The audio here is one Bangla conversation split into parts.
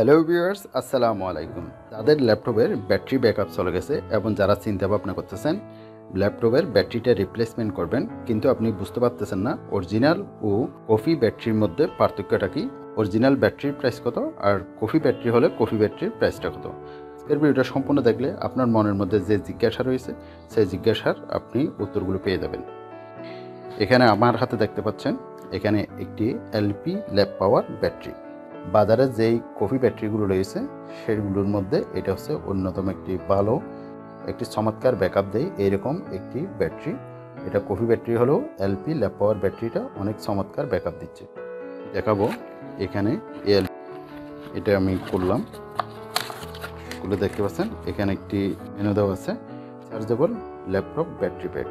হ্যালো ভিউয়ার্স, আসসালামু আলাইকুম। যাদের ল্যাপটপের ব্যাটারি ব্যাকআপ চলে গেছে এবং যারা চিন্তা ভাবনা করতেছেন ল্যাপটপের ব্যাটারিটা রিপ্লেসমেন্ট করবেন, কিন্তু আপনি বুঝতে পারতেছেন না অরিজিনাল ও কফি ব্যাটারির মধ্যে পার্থক্যটা কি, অরিজিনাল ব্যাটারির প্রাইস কত আর কফি ব্যাটারি হলে কফি ব্যাটারির প্রাইসটা কত। এর ভিডিওটা সম্পূর্ণ দেখলে আপনার মনের মধ্যে যে জিজ্ঞাসা রয়েছে সেই জিজ্ঞাসার আপনি উত্তরগুলো পেয়ে যাবেন। এখানে আমার হাতে দেখতে পাচ্ছেন, এখানে একটি এলপি ল্যাপ পাওয়ার ব্যাটারি। বাজারে যেই কফি ব্যাটারিগুলো রয়েছে সেগুলোর মধ্যে এটা হচ্ছে অন্যতম একটি ভালো একটি চমৎকার ব্যাকআপ দেয় এইরকম একটি ব্যাটারি। এটা কফি ব্যাটারি হলেও এলপি ল্যাপ পাওয়ার ব্যাটারিটা অনেক চমৎকার ব্যাকআপ দিচ্ছে। দেখাবো এখানে এটা আমি করলাম, খুলে দেখতে পাচ্ছেন এখানে একটি মেনু দেওয়া আছে, চার্জেবল ল্যাপটপ ব্যাটারি প্যাক।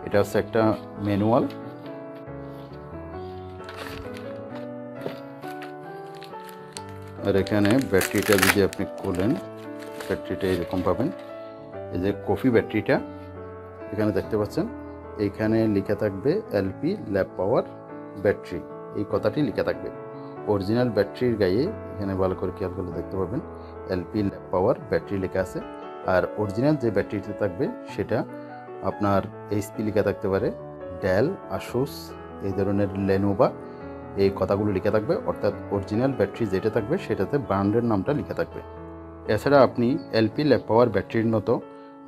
এটা হচ্ছে একটা ম্যানুয়াল। আর এখানে ব্যাটারিটা যদি আপনি খোলেন, ব্যাটারিটা এরকম পাবেন। এই যে কফি ব্যাটারিটা এখানে দেখতে পাচ্ছেন, এইখানে লেখা থাকবে এলপি ল্যাপ পাওয়ার ব্যাটারি, এই কথাটি লেখা থাকবে। অরিজিনাল ব্যাটারির গায়ে এখানে ভালো করে খেয়াল করলে দেখতে পাবেন এলপি ল্যাপ পাওয়ার ব্যাটারি লেখা আছে। আর অরিজিনাল যে ব্যাটারিটা থাকবে সেটা আপনার এইচপি লেখা থাকতে পারে, ডেল, আসুস, এই ধরনের লেনোভা, এই কথাগুলো লেখা থাকবে। অর্থাৎ অরিজিনাল ব্যাটারি যেটা থাকবে সেটাতে ব্র্যান্ডের নামটা লেখা থাকবে। এছাড়া আপনি এলপি ল্যাপ পাওয়ার ব্যাটারির মতো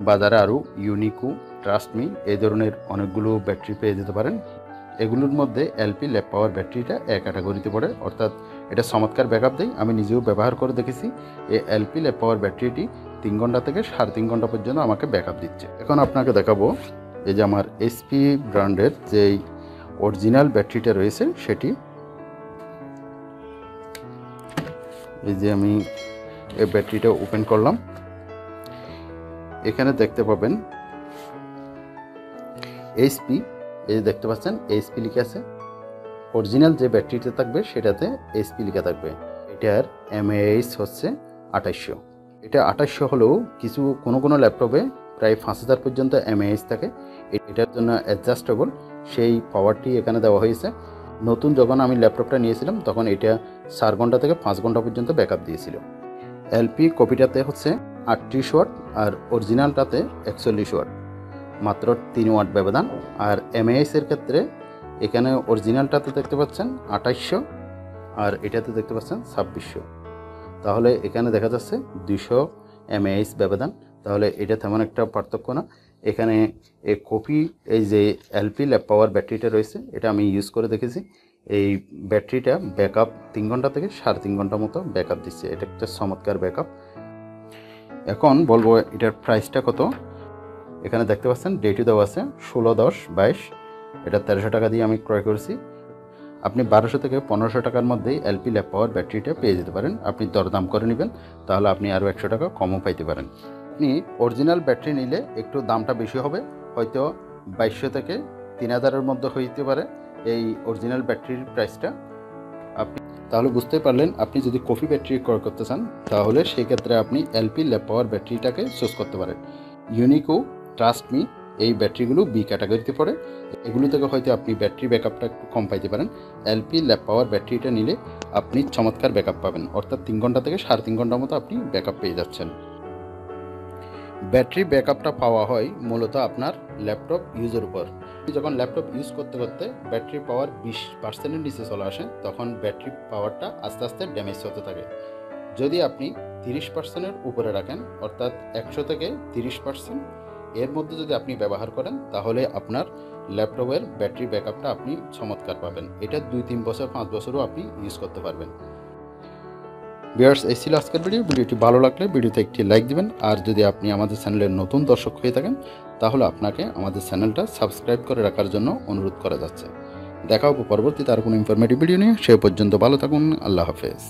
বাজারে আরও ইউনিকো, ট্রাস্টমি এই ধরনের অনেকগুলো ব্যাটারি পেয়ে যেতে পারেন। এগুলোর মধ্যে এলপি ল্যাপ পাওয়ার ব্যাটারিটা এক ক্যাটাগরিতে পড়ে, অর্থাৎ এটা চমৎকার ব্যাকআপ দেয়। আমি নিজেও ব্যবহার করে দেখেছি, এই এলপি ল্যাপ পাওয়ার ব্যাটারিটি 3 ঘন্টা থেকে 3.5 ঘন্টা পর্যন্ত আমাকে ব্যাকআপ দিচ্ছে। এখন আপনাকে দেখাবো এই যে আমার এইচপি ব্র্যান্ডের যেই অরিজিনাল ব্যাটারিটা রয়েছে সেটি। এই যে আমি এই ব্যাটারিটা ওপেন করলাম, এখানে দেখতে পাবেন এইচপি, এই যে দেখতে পাচ্ছেন এইচপি লিখে আছে। অরিজিনাল যে ব্যাটারিটা থাকবে সেটাতে এইচপি লেখা থাকবে। এটার এমএএইচ হচ্ছে 2800। এটা 2800 হলেও কোনো ল্যাপটপে প্রায় 5000 পর্যন্ত এমএএইচ থাকে। এটার জন্য অ্যাডজাস্টেবল সেই পাওয়ারটি এখানে দেওয়া হয়েছে। নতুন যখন আমি ল্যাপটপটা নিয়েছিলাম তখন এটা 4 ঘন্টা থেকে 5 ঘন্টা পর্যন্ত ব্যাকআপ দিয়েছিল। এলপি কপিটাতে হচ্ছে 38 ওয়াট আর অরিজিনালটাতে 41 ওয়াট, মাত্র 3 ওয়াট ব্যবধান। আর এমএএইচের ক্ষেত্রে এখানে অরিজিনালটাতে দেখতে পাচ্ছেন 2800 আর এটাতে দেখতে পাচ্ছেন 2600। তাহলে এখানে দেখা যাচ্ছে 200 এমএএইচ ব্যবধান। তাহলে এটা তেমন একটা পার্থক্য না। এখানে এই যে এলপি ল্যাপ পাওয়ার ব্যাটারিটা রয়েছে এটা আমি ইউজ করে দেখেছি। এই ব্যাটারিটা ব্যাকআপ 3 ঘন্টা থেকে 3.5 ঘন্টা মতো ব্যাকআপ দিচ্ছে। এটা একটা চমৎকার ব্যাকআপ। এখন বলবো এটার প্রাইসটা কত। এখানে দেখতে পাচ্ছেন ডেটও দেওয়া আছে 16/10/22। এটা 1300 টাকা দিয়ে আমি ক্রয় করেছি। আপনি 1200 থেকে 1500 টাকার মধ্যেই এলপি ল্যাপ পাওয়ার ব্যাটারিটা পেয়ে যেতে পারেন। আপনি দরদাম করে নেবেন, তাহলে আপনি আরও 100 টাকা কমও পাইতে পারেন। আপনি অরিজিনাল ব্যাটারি নিলে একটু দামটা বেশি হবে, হয়তো 2200 থেকে 3000-এর মধ্যে হইতে পারে এই অরিজিনাল ব্যাটারির প্রাইসটা। আপনি তাহলে বুঝতে পারলেন, আপনি যদি কফি ব্যাটারি ক্রয় করতে চান তাহলে সেই ক্ষেত্রে আপনি এলপি ল্যাপ পাওয়ার ব্যাটারিটাকে চুজ করতে পারেন। ইউনিকো, ট্রাস্টমি এই ব্যাটারিগুলো বি ক্যাটাগরিতে পড়ে। এগুলো থেকে হয়তো আপনি ব্যাটারি ব্যাকআপটা একটু কম পাইতে পারেন। এলপি ল্যাপ পাওয়ার ব্যাটারিটা নিলে আপনি চমৎকার ব্যাকআপ পাবেন, অর্থাৎ 3 ঘন্টা থেকে 3.5 ঘন্টার মতো আপনি ব্যাকআপ পেয়ে যাচ্ছেন। ব্যাটারি ব্যাকআপটা পাওয়া হয় মূলত আপনার ল্যাপটপ ইউজের উপর। যখন ল্যাপটপ ইউজ করতে করতে ব্যাটারি পাওয়ার 20%-এর নিচে চলে আসে তখন ব্যাটারি পাওয়ারটা আস্তে আস্তে ড্যামেজ হতে থাকে। যদি আপনি 30%-এর উপরে রাখেন, অর্থাৎ 100 থেকে 30% এর মধ্যে যদি আপনি ব্যবহার করেন তাহলে আপনার ল্যাপটপের ব্যাটারি ব্যাকআপটা আপনি চমৎকার পাবেন। এটা 2-3 বছর 5 বছরও আপনি ইউজ করতে পারবেন। ভিউয়ার্স, এই ছিল আজকের ভিডিওটি ভালো লাগলে ভিডিওতে একটি লাইক দিবেন। আর যদি আপনি আমাদের চ্যানেলের নতুন দর্শক হয়ে থাকেন তাহলে আপনাকে আমাদের চ্যানেলটা সাবস্ক্রাইব করে রাখার জন্য অনুরোধ করা যাচ্ছে। দেখা হবে পরবর্তীতে আর কোনো ইনফরমেটিভ ভিডিও নিয়ে। সে পর্যন্ত ভালো থাকুন। আল্লাহ হাফেজ।